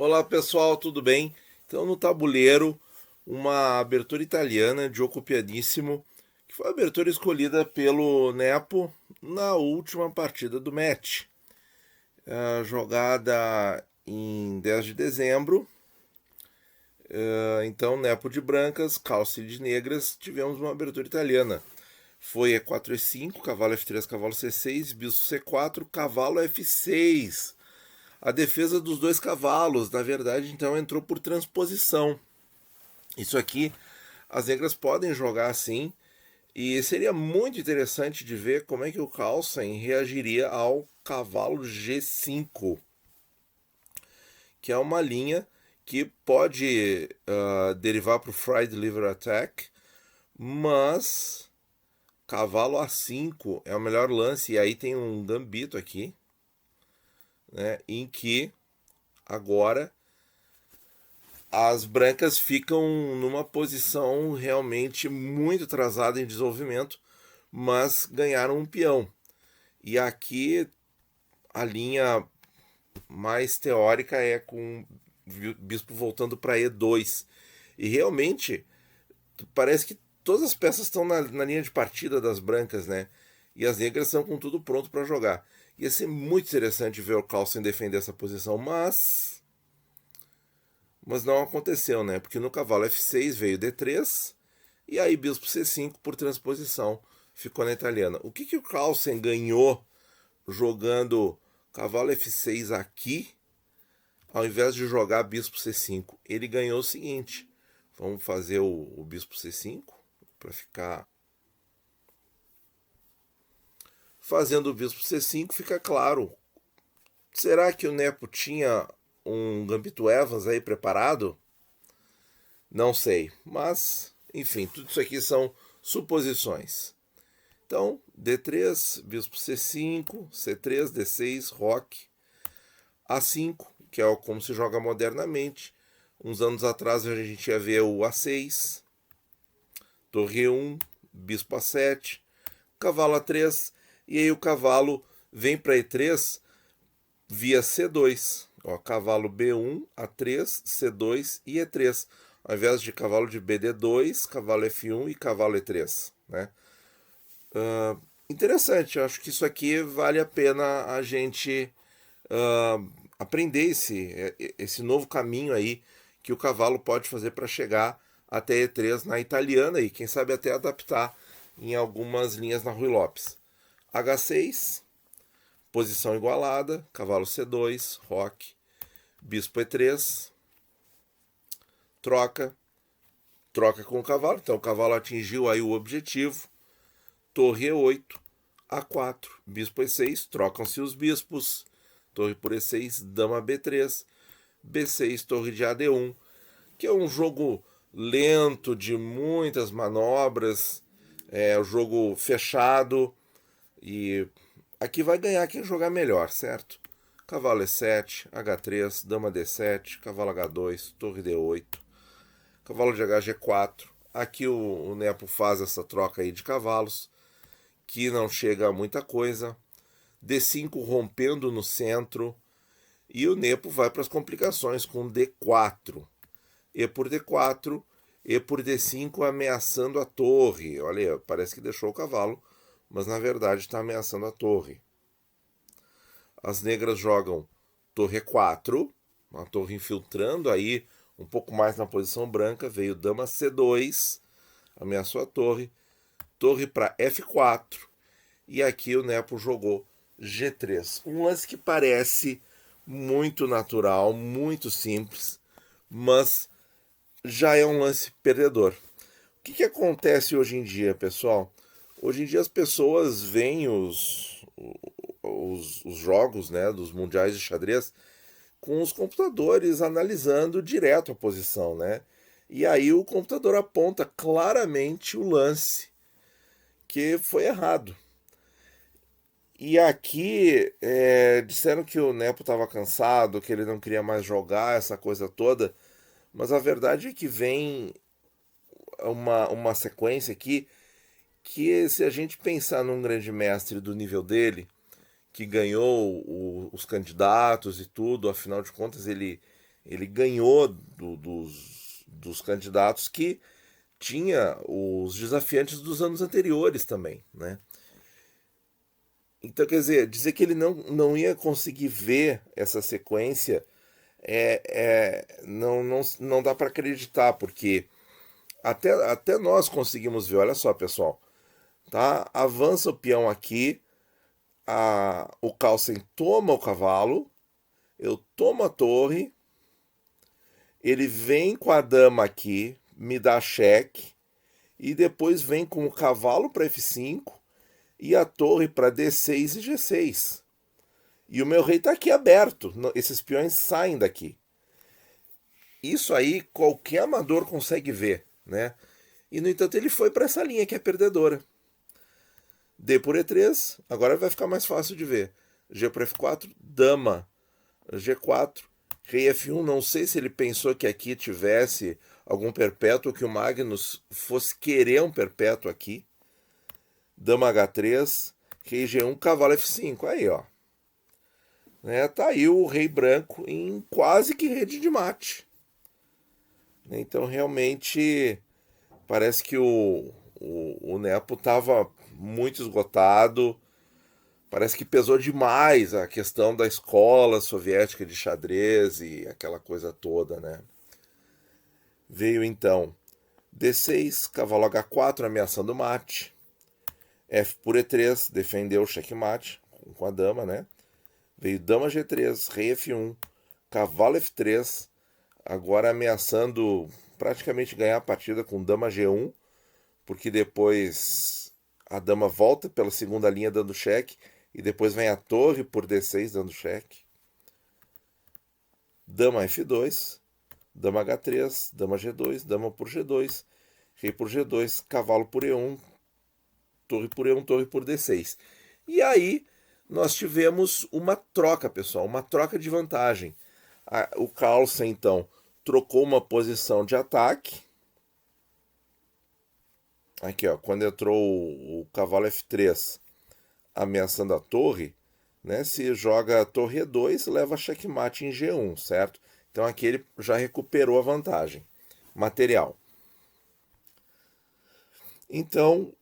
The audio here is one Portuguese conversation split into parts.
Olá pessoal, tudo bem? Então no tabuleiro, uma abertura italiana de Gioco Pianissimo, que foi a abertura escolhida pelo Nepo na última partida do match. Jogada em 10 de dezembro. Então, Nepo de brancas, calce de negras, tivemos uma abertura italiana. Foi E4 E5, cavalo F3, cavalo C6, bispo C4, cavalo F6. A defesa dos dois cavalos, na verdade, então entrou por transposição. Isso aqui, as negras podem jogar assim, e seria muito interessante de ver como é que o Carlsen reagiria ao cavalo G5, que é uma linha que pode derivar para o Fried Liver Attack, mas cavalo A5 é o melhor lance, e aí tem um gambito aqui, né, em que agora as brancas ficam numa posição realmente muito atrasada em desenvolvimento, mas ganharam um peão. E aqui a linha mais teórica é com o bispo voltando para E2. E realmente parece que todas as peças estão na linha de partida das brancas, né? E as negras estão com tudo pronto para jogar. Ia ser muito interessante ver o Carlsen defender essa posição, mas não aconteceu, né? Porque no cavalo F6 veio D3 e aí bispo C5 por transposição ficou na italiana. O que o Carlsen ganhou jogando cavalo F6 aqui, ao invés de jogar bispo C5? Ele ganhou o seguinte: vamos fazer o bispo C5 para ficar. Fazendo o bispo C5 fica claro. Será que o Nepo tinha um Gambito Evans aí preparado? Não sei, mas enfim, tudo isso aqui são suposições. Então, D3, bispo C5, C3, D6, roque, A5, que é como se joga modernamente. Uns anos atrás a gente ia ver o A6, torre E1, bispo A7, cavalo A3, e aí o cavalo vem para E3 via C2. Ó, cavalo B1, A3, C2 e E3. Ao invés de cavalo de BD2, cavalo F1 e cavalo E3. Né? Interessante, eu acho que isso aqui vale a pena a gente aprender esse novo caminho aí que o cavalo pode fazer para chegar até E3 na italiana e quem sabe até adaptar em algumas linhas na Rui Lopes. H6, posição igualada, cavalo C2, roque, bispo E3, troca, troca com o cavalo, então o cavalo atingiu aí o objetivo, torre E8, A4, bispo E6, trocam-se os bispos, torre por E6, dama B3, B6, torre de AD1, que é um jogo lento, de muitas manobras, é um jogo fechado, e aqui vai ganhar quem jogar melhor, certo? Cavalo E7, H3, dama D7, cavalo H2, torre D8, cavalo de HG4. Aqui o Nepo faz essa troca aí de cavalos, que não chega a muita coisa. D5 rompendo no centro. E o Nepo vai para as complicações com D4. E por D4, E por D5 ameaçando a torre. Olha aí, parece que deixou o cavalo, mas na verdade está ameaçando a torre. As negras jogam torre E4, uma torre infiltrando aí um pouco mais na posição branca. Veio dama C2, ameaçou a torre. Torre para F4. E aqui o Nepo jogou G3. Um lance que parece muito natural, muito simples, mas já é um lance perdedor. O que acontece hoje em dia, pessoal? Hoje em dia as pessoas veem os jogos, né, dos mundiais de xadrez com os computadores analisando direto a posição, né? E aí o computador aponta claramente o lance que foi errado. E aqui disseram que o Nepo estava cansado, que ele não queria mais jogar, essa coisa toda. Mas a verdade é que vem uma sequência aqui que, se a gente pensar num grande mestre do nível dele, que ganhou os candidatos e tudo, afinal de contas Ele ganhou dos candidatos que tinha os desafiantes dos anos anteriores também, né? Então, quer dizer que ele não ia conseguir ver essa sequência não dá para acreditar, porque até nós conseguimos ver, olha só, pessoal, tá? Avança o peão aqui, o Carlsen toma o cavalo, eu tomo a torre, ele vem com a dama aqui, me dá cheque, e depois vem com o cavalo para F5 e a torre para D6 e G6. E o meu rei está aqui aberto, esses peões saem daqui. Isso aí qualquer amador consegue ver, né? E no entanto ele foi para essa linha que é perdedora. D por E3, agora vai ficar mais fácil de ver. G por F4, dama. G4, rei F1, não sei se ele pensou que aqui tivesse algum perpétuo, que o Magnus fosse querer um perpétuo aqui. Dama H3, rei G1, cavalo F5, aí ó. Né, tá aí o rei branco em quase que rede de mate. Então realmente parece que o Nepo estava muito esgotado. Parece que pesou demais a questão da escola soviética de xadrez e aquela coisa toda, né? Veio então D6, cavalo H4 ameaçando mate. F por E3, defendeu o checkmate com a dama, né? Veio dama G3, rei F1, cavalo F3, agora ameaçando praticamente ganhar a partida com dama G1, porque depois a dama volta pela segunda linha dando cheque e depois vem a torre por D6 dando cheque. Dama F2, dama H3, dama G2, dama por G2, rei por G2, cavalo por E1, torre por E1, torre por D6. E aí nós tivemos uma troca, pessoal, uma troca de vantagem. O Carlsen, então, trocou uma posição de ataque. Aqui, ó, quando entrou o cavalo F3 ameaçando a torre, né, se joga a torre E2, leva checkmate em G1, certo? Então aqui ele já recuperou a vantagem material. Então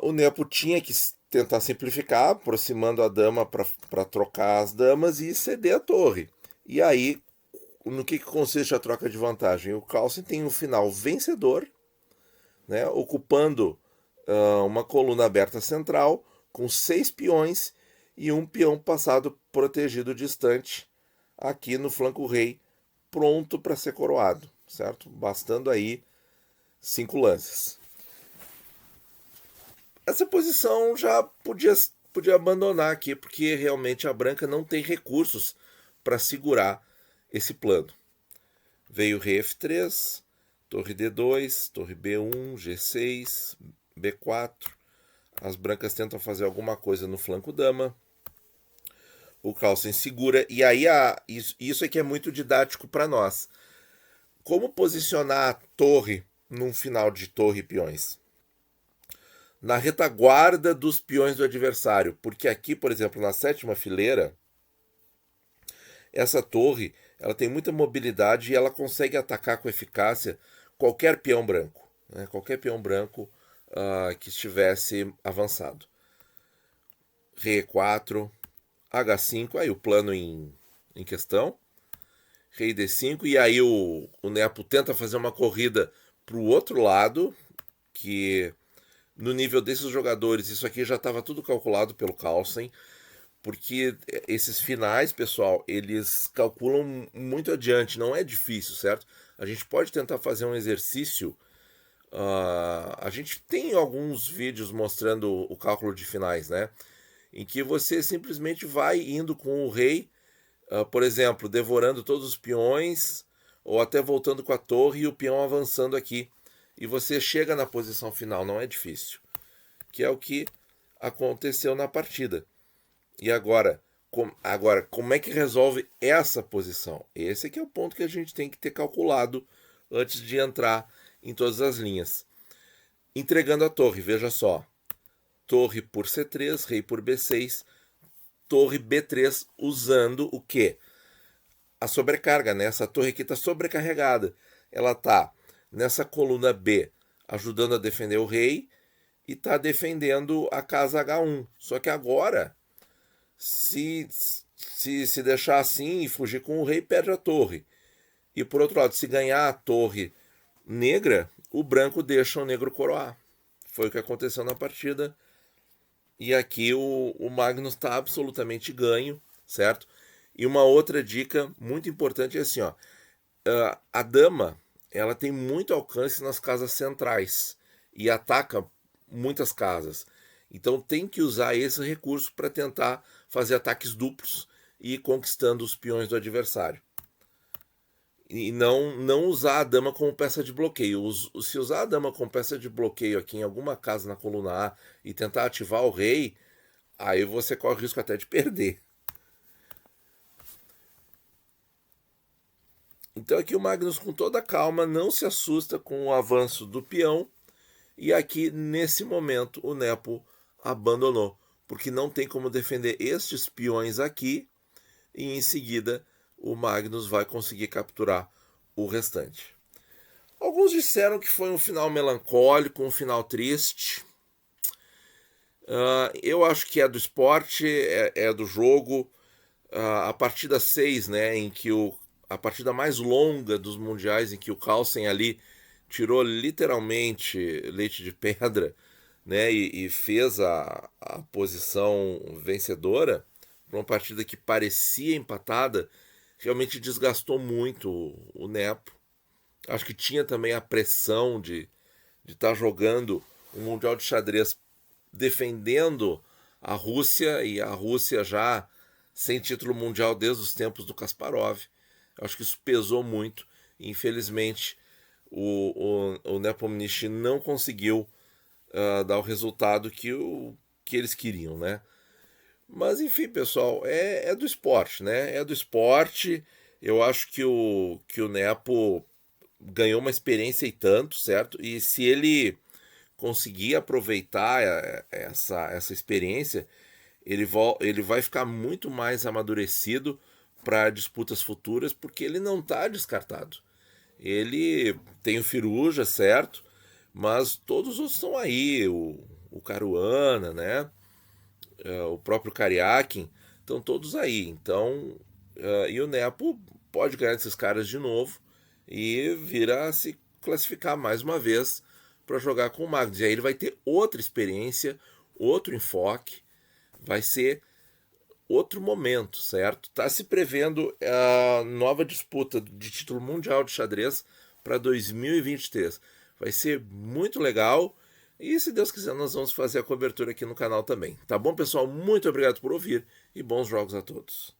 o Nepo tinha que tentar simplificar, aproximando a dama para trocar as damas e ceder a torre. E aí, no que consiste a troca de vantagem? O Carlsen tem um final vencedor, né, ocupando uma coluna aberta central, com 6 peões e um peão passado protegido distante, aqui no flanco rei, pronto para ser coroado, certo? Bastando aí 5 lances. Essa posição já podia abandonar aqui, porque realmente a branca não tem recursos para segurar esse plano. Veio rei F3, torre D2, torre B1, G6, B4. As brancas tentam fazer alguma coisa no flanco dama. O Carlsen segura. E aí isso aqui é muito didático para nós. Como posicionar a torre num final de torre e peões? Na retaguarda dos peões do adversário. Porque aqui, por exemplo, na sétima fileira, essa torre ela tem muita mobilidade e ela consegue atacar com eficácia qualquer peão branco. Né? Qualquer peão branco que estivesse avançado. Rei E4, H5, aí o plano em questão. Rei D5, e aí o Nepo tenta fazer uma corrida para o outro lado, que no nível desses jogadores, isso aqui já estava tudo calculado pelo Carlsen, porque esses finais, pessoal, eles calculam muito adiante, não é difícil, certo? A gente pode tentar fazer um exercício. A gente tem alguns vídeos mostrando o cálculo de finais, né? Em que você simplesmente vai indo com o rei, por exemplo, devorando todos os peões, ou até voltando com a torre e o peão avançando aqui. E você chega na posição final, não é difícil. Que é o que aconteceu na partida. E agora, como é que resolve essa posição? Esse aqui é o ponto que a gente tem que ter calculado antes de entrar em todas as linhas. Entregando a torre, veja só. Torre por C3, rei por B6, torre B3, usando o quê? a sobrecarga, né? Essa torre aqui está sobrecarregada. Ela está nessa coluna B, ajudando a defender o rei, e está defendendo a casa H1. Só que agora, se deixar assim e fugir com o rei, perde a torre. E por outro lado, se ganhar a torre negra, o branco deixa o negro coroar. Foi o que aconteceu na partida. E aqui o Magnus está absolutamente ganho, certo? E uma outra dica muito importante é assim, ó, a dama ela tem muito alcance nas casas centrais e ataca muitas casas. Então tem que usar esse recurso para tentar fazer ataques duplos e ir conquistando os peões do adversário. E não usar a dama como peça de bloqueio. Se usar a dama como peça de bloqueio aqui em alguma casa na coluna A e tentar ativar o rei, aí você corre o risco até de perder. Então aqui o Magnus, com toda a calma, não se assusta com o avanço do peão. E aqui, nesse momento, o Nepo abandonou, porque não tem como defender estes peões aqui, e em seguida o Magnus vai conseguir capturar o restante. Alguns disseram que foi um final melancólico, um final triste. Eu acho que é do esporte, é do jogo. A partida 6, né, em que a partida mais longa dos mundiais, em que o Carlsen ali tirou literalmente leite de pedra, né, e fez a posição vencedora para uma partida que parecia empatada, realmente desgastou muito o Nepo. Acho que tinha também a pressão de estar jogando um Mundial de Xadrez defendendo a Rússia, e a Rússia já sem título mundial desde os tempos do Kasparov. Acho que isso pesou muito. Infelizmente, o Nepomniachtchi não conseguiu dar o resultado que eles queriam, né? Mas enfim, pessoal, é do esporte, né? É do esporte. Eu acho que o Nepo ganhou uma experiência e tanto, certo? E se ele conseguir aproveitar essa experiência, ele vai ficar muito mais amadurecido para disputas futuras, porque ele não está descartado. Ele tem o Firuja, certo? Mas todos os outros estão aí, o Caruana, né? O próprio Karyakin, estão todos aí. Então, e o Nepo pode ganhar desses caras de novo e vir a se classificar mais uma vez para jogar com o Magnus. E aí ele vai ter outra experiência, outro enfoque, vai ser outro momento, certo? Está se prevendo a nova disputa de título mundial de xadrez para 2023. Vai ser muito legal. E se Deus quiser, nós vamos fazer a cobertura aqui no canal também. Tá bom, pessoal? Muito obrigado por ouvir e bons jogos a todos.